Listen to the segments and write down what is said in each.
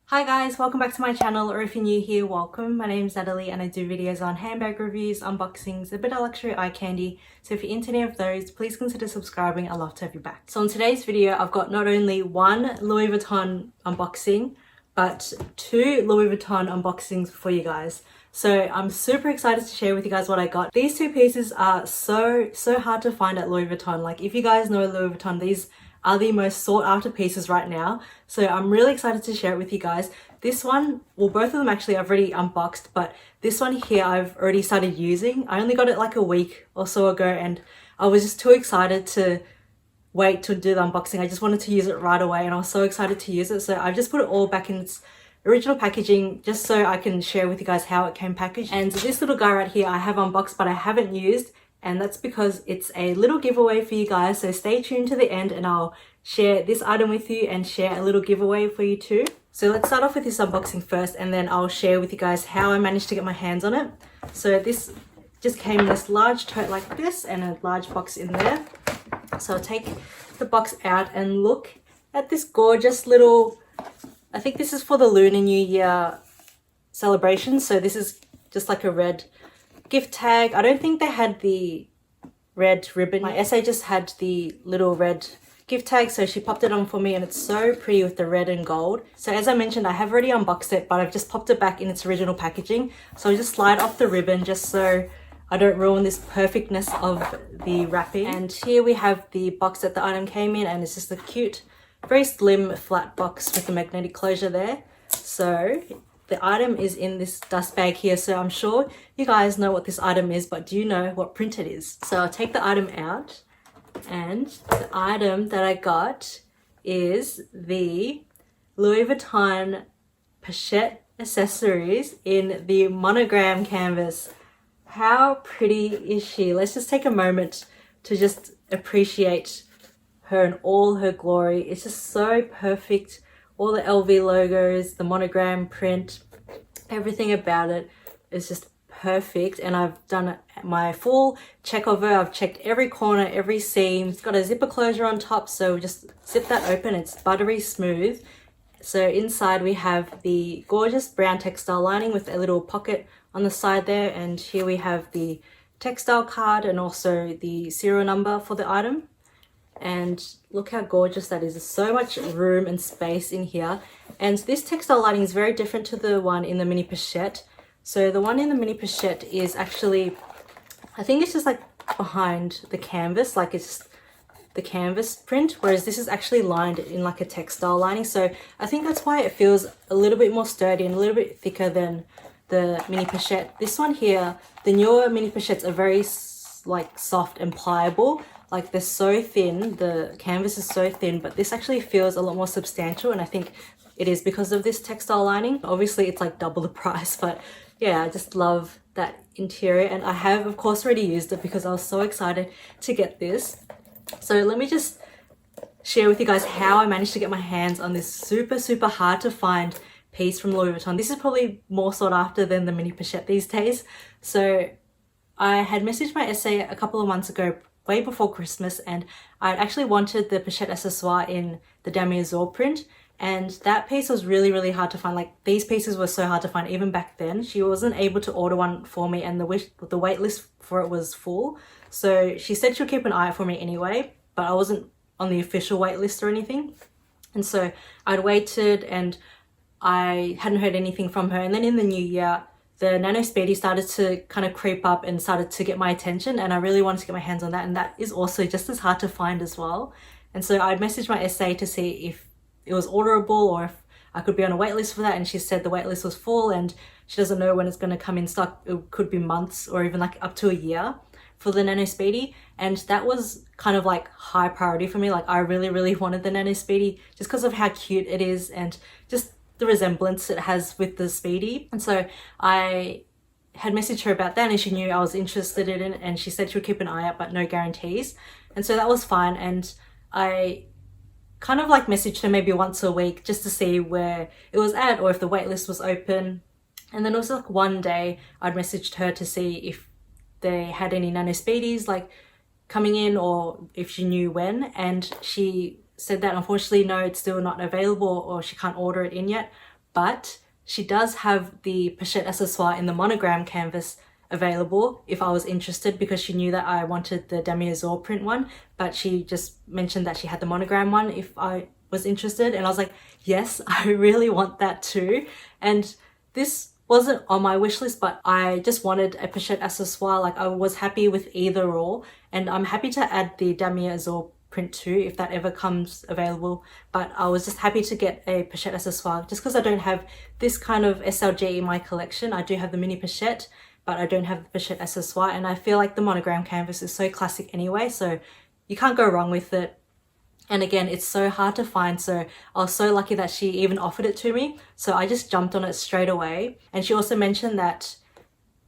Hi guys, welcome back to my channel, or if you're new here, welcome. My name is Natalie and I do videos on handbag reviews, unboxings, a bit of luxury eye candy. So if you're into any of those, please consider subscribing. I'd love to have you back. So in today's video, I've got not only one Louis Vuitton unboxing, but two Louis Vuitton unboxings for you guys. So I'm super excited to share with you guys what I got. These two pieces are so hard to find at Louis Vuitton. Like if you guys know Louis Vuitton, these are the most sought after pieces right now. So I'm really excited to share it with you guys. This one, well, both of them actually I've already unboxed, but this one here I've already started using. I only got it like a week or so ago and I was just too excited to wait to do the unboxing. I just wanted to use it right away and I was so excited to use it. So I've just put it all back in its original packaging just so I can share with you guys how it came packaged. And this little guy right here I have unboxed but I haven't used, and that's because it's a little giveaway for you guys. So stay tuned to the end and I'll share this item with you and share a little giveaway for you too. So let's start off with this unboxing first and then I'll share with you guys how I managed to get my hands on it. So this just came in this large tote like this and a large box in there. So I'll take the box out and look at this gorgeous little, I think this is for the Lunar New Year celebration. So this is just like a red gift tag. I don't think they had the red ribbon. My essay just had the little red gift tag, so she popped it on for me and it's so pretty with the red and gold. So as I mentioned, I have already unboxed it, but I've just popped it back in its original packaging. So I'll just slide off the ribbon just so I don't ruin this perfectness of the wrapping. And here we have the box that the item came in, and it's just a cute, very slim flat box with a magnetic closure there. So the item is in this dust bag here, so I'm sure you guys know what this item is, but do you know what print it is? So I'll take the item out, and the item that I got is the Louis Vuitton Pochette Accessories in the Monogram Canvas. How pretty is she? Let's just take a moment to just appreciate her in all her glory. It's just so perfect. All the LV logos, the monogram print, everything about it is just perfect. And I've done my full check of her. I've checked every corner, every seam. It's got a zipper closure on top, so just zip that open. It's buttery smooth. So inside we have the gorgeous brown textile lining with a little pocket on the side there. And here we have the textile card and also the serial number for the item. And look how gorgeous that is. There's so much room and space in here. And this textile lining is very different to the one in the mini pochette. So the one in the mini pochette is actually, I think it's just like behind the canvas, like it's just the canvas print, whereas this is actually lined in like a textile lining. So I think that's why it feels a little bit more sturdy and a little bit thicker than the mini pochette. This one here, the newer mini pochettes are very like soft and pliable. Like they're so thin, the canvas is so thin, but this actually feels a lot more substantial, and I think it is because of this textile lining. Obviously it's like double the price, but yeah, I just love that interior. And I have of course already used it because I was so excited to get this. So let me just share with you guys how I managed to get my hands on this super hard to find piece from Louis Vuitton. This is probably more sought after than the mini pochette these days. So I had messaged my essay a couple of months ago, way before Christmas, and I actually wanted the Pachette accessoire in the Damier Azur print, and that piece was really hard to find. Like these pieces were so hard to find even back then. She wasn't able to order one for me, and the wait list for it was full. So she said she'll keep an eye out for me anyway, but I wasn't on the official wait list or anything. And so I'd waited and I hadn't heard anything from her. And then in the new year, the Nano Speedy started to kind of creep up and started to get my attention, and I really wanted to get my hands on that, and that is also just as hard to find as well. And so I'd messaged my essay to see if it was orderable or if I could be on a wait list for that, and she said the wait list was full and she doesn't know when it's going to come in stock. It could be months or even like up to a year for the Nano Speedy, and that was kind of like high priority for me. Like I really wanted the Nano Speedy just because of how cute it is and just the resemblance it has with the Speedy. And so I had messaged her about that, and she knew I was interested in it, and she said she would keep an eye out but no guarantees. And so that was fine, and I kind of like messaged her maybe once a week just to see where it was at or if the waitlist was open. And then it was like one day I'd messaged her to see if they had any Nano Speedies like coming in or if she knew when, and she said that unfortunately no, it's still not available or she can't order it in yet. but she does have the Pachette accessoire in the Monogram Canvas available if I was interested, because she knew that I wanted the Damier Azur print one, but she just mentioned that she had the monogram one if I was interested, and I was like, yes, I really want that too. And this wasn't on my wish list, but I just wanted a Pachette accessoire. Like, I was happy with either or, and I'm happy to add the Damier Azur print too if that ever comes available, but I was just happy to get a Pachette accessoire just because I don't have this kind of SLG in my collection. I do have the mini Pachette, but I don't have the Pachette accessoire, and I feel like the Monogram Canvas is so classic anyway, so you can't go wrong with it. And again, it's so hard to find, so I was so lucky that she even offered it to me. So I just jumped on it straight away. And she also mentioned that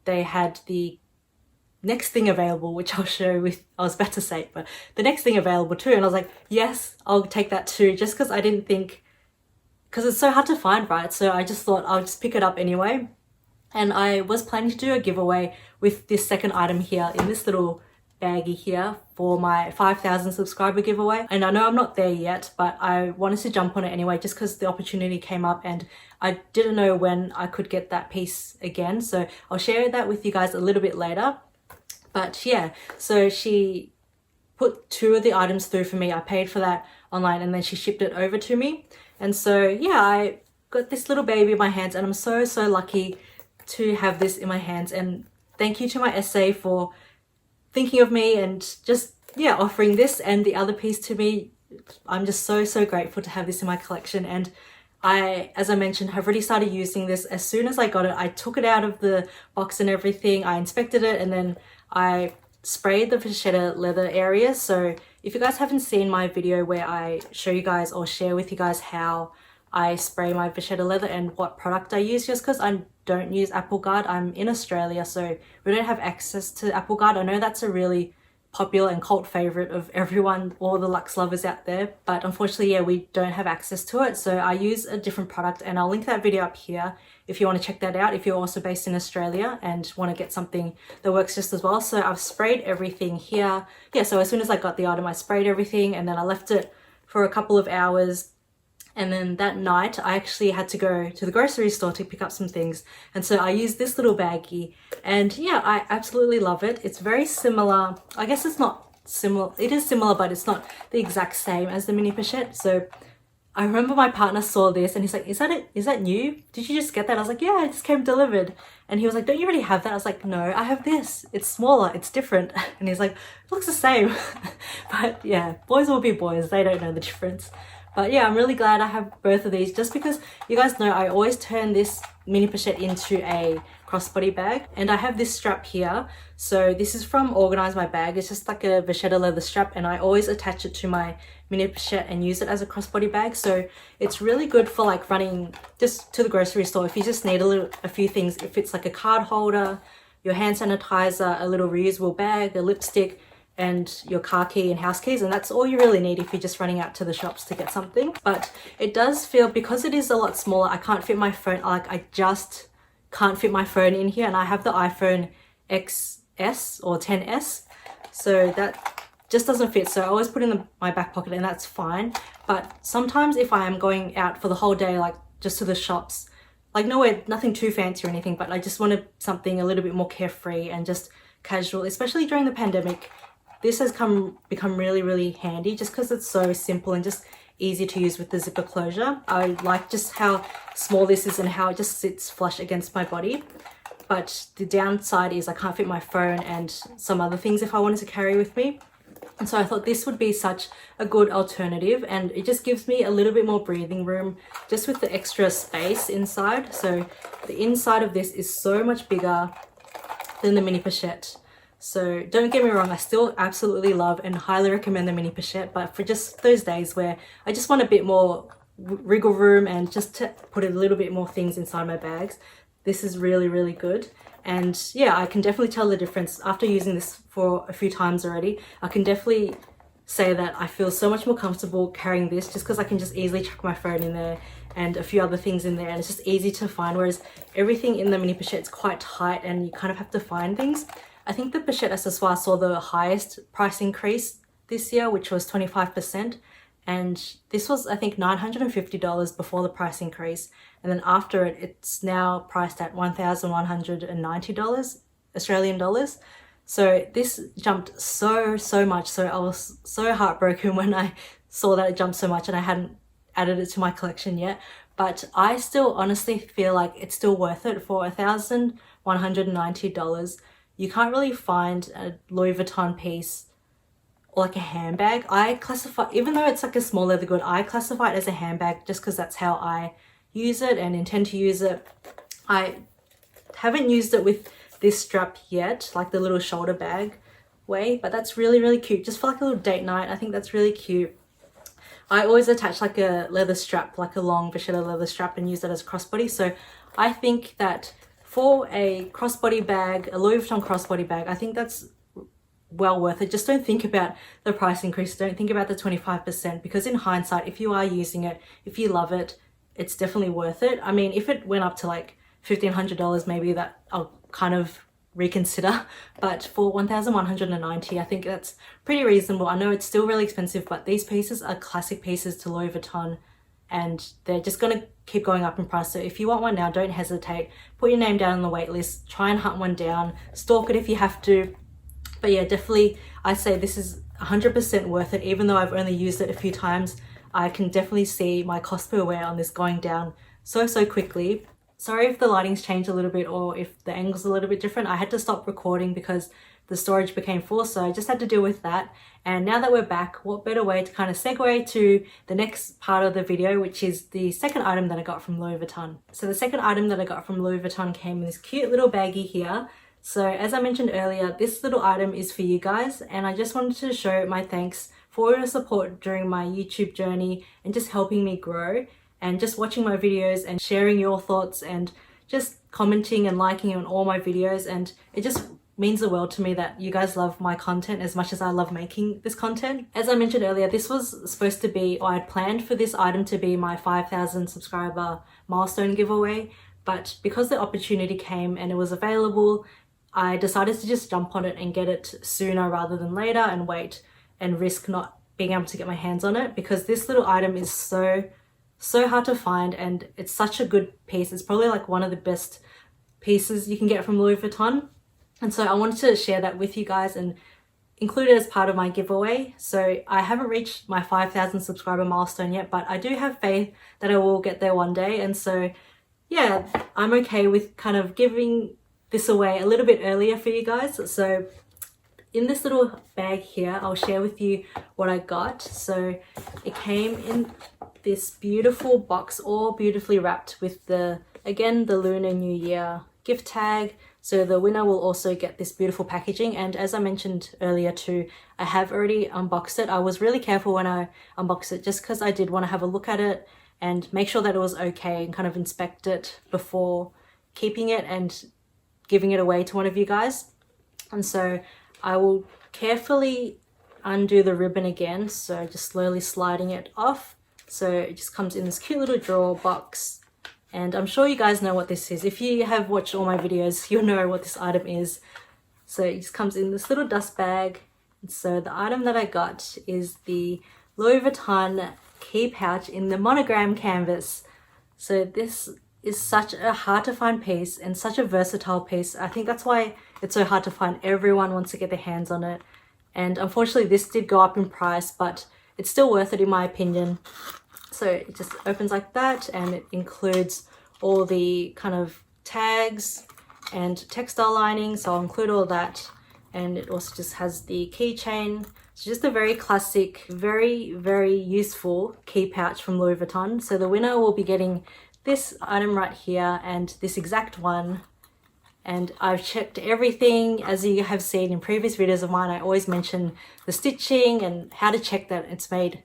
they had the next thing available, which I'll show with, I was about to say it, but the next thing available too. And I was like, yes, I'll take that too, just because I didn't think, because it's so hard to find, right? So I just thought I'll just pick it up anyway. And I was planning to do a giveaway with this second item here in this little baggie here for my 5,000 subscriber giveaway, and I know I'm not there yet, but I wanted to jump on it anyway just because the opportunity came up and I didn't know when I could get that piece again, so I'll share that with you guys a little bit later. But yeah, so she put 2 of the items through for me. I paid for that online and then she shipped it over to me, and so yeah, I got this little baby in my hands and I'm so lucky to have this in my hands. And thank you to my SA for thinking of me and just, yeah, offering this and the other piece to me. I'm just so grateful to have this in my collection. And I, as I mentioned, have already started using this. As soon as I got it, I took it out of the box and everything. I inspected it and then I sprayed the Pachette leather area. So if you guys haven't seen my video where I show you guys or share with you guys how I spray my Pachette leather and what product I use, just because I don't use Apple Guard. I'm in Australia, so we don't have access to Apple Guard. I know that's a really popular and cult favorite of everyone, all the luxe lovers out there, but unfortunately, yeah, we don't have access to it. So I use a different product, and I'll link that video up here if you want to check that out, if you're also based in Australia and want to get something that works just as well. So I've sprayed everything here. Yeah, so as soon as I got the item, I sprayed everything and then I left it for a couple of hours. And then that night, I actually had to go to the grocery store to pick up some things. And so I used this little baggie. And yeah, I absolutely love it. It's very similar. I guess it's not similar. It is similar, but it's not the exact same as the mini Pachette. So I remember my partner saw this and he's like, is that it? Is that new? Did you just get that? I was like, yeah, it just came delivered. And he was like, don't you already have that? I was like, no, I have this. It's smaller. It's different. And he's like, it looks the same. But yeah, boys will be boys. They don't know the difference. But yeah, I'm really glad I have both of these, just because you guys know I always turn this mini Pachette into a crossbody bag, and I have this strap here. So this is from Organize My Bag. It's just like a Pachette leather strap, and I always attach it to my mini Pachette and use it as a crossbody bag. So it's really good for like running just to the grocery store if you just need a few things. If it's like a card holder, your hand sanitizer, a little reusable bag, a lipstick, and your car key and house keys, and that's all you really need if you're just running out to the shops to get something. But it does feel, because it is a lot smaller, I can't fit my phone, like I just can't fit my phone in here, and I have the iPhone XS or 10s, so that just doesn't fit. So I always put it in my back pocket, and that's fine. But sometimes if I am going out for the whole day, like just to the shops, like nowhere, nothing too fancy or anything, but I just wanted something a little bit more carefree and just casual, especially during the pandemic. This has become really handy just because it's so simple and just easy to use with the zipper closure. I like just how small this is and how it just sits flush against my body. But the downside is I can't fit my phone and some other things if I wanted to carry with me. And so I thought this would be such a good alternative, and it just gives me a little bit more breathing room just with the extra space inside. So the inside of this is so much bigger than the mini Pachette. So don't get me wrong, I still absolutely love and highly recommend the mini Pachette, but for just those days where I just want a bit more wriggle room and just to put a little bit more things inside my bags, this is really good. And yeah, I can definitely tell the difference after using this for a few times already. I can definitely say that I feel so much more comfortable carrying this just because I can just easily chuck my phone in there and a few other things in there, and it's just easy to find, whereas everything in the mini Pachette is quite tight and you kind of have to find things. I think the Pachette accessoire saw the highest price increase this year, which was 25%. and this was I think $950 before the price increase, and then after it, it's now priced at $1,190 Australian dollars. So this jumped so much, so I was so heartbroken when I saw that it jumped so much and I hadn't added it to my collection yet. But I still honestly feel like it's still worth it. For $1,190, you can't really find a Louis Vuitton piece or like a handbag. I classify, even though it's like a small leather good, I classify it as a handbag just because that's how I use it and intend to use it. I haven't used it with this strap yet, like the little shoulder bag way, but that's really cute, just for like a little date night. I think that's really cute. I always attach like a leather strap, like a long Pachette leather strap, and use that as a crossbody. So I think that for a crossbody bag, a Louis Vuitton crossbody bag, I think that's well worth it. Just don't think about the price increase, don't think about the 25%, because in hindsight, if you are using it, if you love it, it's definitely worth it. I mean, if it went up to like $1,500, maybe that I'll kind of reconsider, but for $1,190, I think that's pretty reasonable. I know it's still really expensive, but these pieces are classic pieces to Louis Vuitton, and they're just going to keep going up in price. So if you want one now, don't hesitate. Put your name down on the wait list, try and hunt one down, stalk it if you have to. But yeah, definitely I say this is 100% worth it. Even though I've only used it a few times, I can definitely see my cost per wear on this going down so quickly. Sorry if the lighting's changed a little bit or if the angle's a little bit different. I had to stop recording because the storage became full, so I just had to deal with that. And now that we're back, what better way to kind of segue to the next part of the video, which is the second item that I got from Louis Vuitton. So the second item that I got from Louis Vuitton came in this cute little baggie here. So as I mentioned earlier, this little item is for you guys, and I just wanted to show my thanks for your support during my YouTube journey and just helping me grow, and just watching my videos and sharing your thoughts and just commenting and liking on all my videos. And it just means the world to me that you guys love my content as much as I love making this content. As I mentioned earlier, this was supposed to be, or I'd planned for this item to be my 5,000 subscriber milestone giveaway, but because the opportunity came and it was available, I decided to just jump on it and get it sooner rather than later, and wait and risk not being able to get my hands on it, because this little item is so hard to find and it's such a good piece. It's probably like one of the best pieces you can get from Louis Vuitton. And so I wanted to share that with you guys and include it as part of my giveaway. So I haven't reached my 5,000 subscriber milestone yet, but I do have faith that I will get there one day. And so yeah, I'm okay with kind of giving this away a little bit earlier for you guys. So in this little bag here, I'll share with you what I got. So it came in this beautiful box, all beautifully wrapped with the Lunar New Year gift tag. So the winner will also get this beautiful packaging. And as I mentioned earlier too, I have already unboxed it. I was really careful when I unboxed it, just because I did want to have a look at it and make sure that it was okay and kind of inspect it before keeping it and giving it away to one of you guys. And so I will carefully undo the ribbon again, so just slowly sliding it off. So it just comes in this cute little drawer box, and I'm sure you guys know what this is. If you have watched all my videos, you'll know what this item is. So it just comes in this little dust bag. And so the item that I got is the Louis Vuitton key pouch in the Monogram Canvas. So this is such a hard to find piece and such a versatile piece. I think that's why it's so hard to find. Everyone wants to get their hands on it. And unfortunately this did go up in price, but it's still worth it in my opinion. So it just opens like that, and it includes all the kind of tags and textile lining. So I'll include all that. And it also just has the keychain. It's just a very classic, very useful key pouch from Louis Vuitton. So the winner will be getting this item right here and this exact one. And I've checked everything. As you have seen in previous videos of mine, I always mention the stitching and how to check that it's made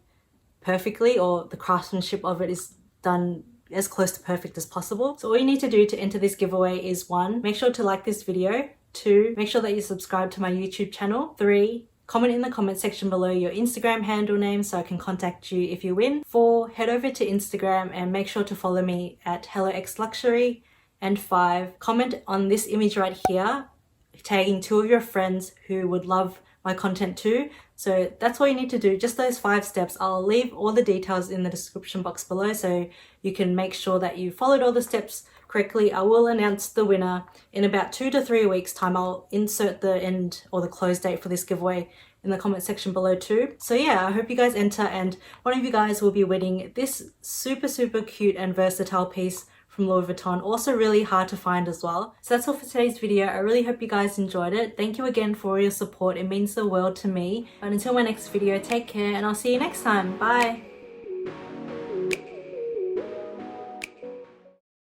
perfectly, or the craftsmanship of it is done as close to perfect as possible. So all you need to do to enter this giveaway is 1, make sure to like this video. 2, make sure that you subscribe to my YouTube channel. 3, comment in the comment section below your Instagram handle name so I can contact you if you win. 4, head over to Instagram and make sure to follow me at HelloXLuxury. And 5, comment on this image right here, tagging 2 of your friends who would love my content too. So that's all you need to do, just those 5 steps. I'll leave all the details in the description box below so you can make sure that you followed all the steps correctly. I will announce the winner in about 2 to 3 weeks time. I'll insert the end or the close date for this giveaway in the comment section below too. So yeah, I hope you guys enter, and one of you guys will be winning this super cute and versatile piece from Louis Vuitton. Also really hard to find as well. So that's all for today's video. I really hope you guys enjoyed it. Thank you again for all your support. It means the world to me. And until my next video, take care and I'll see you next time. Bye.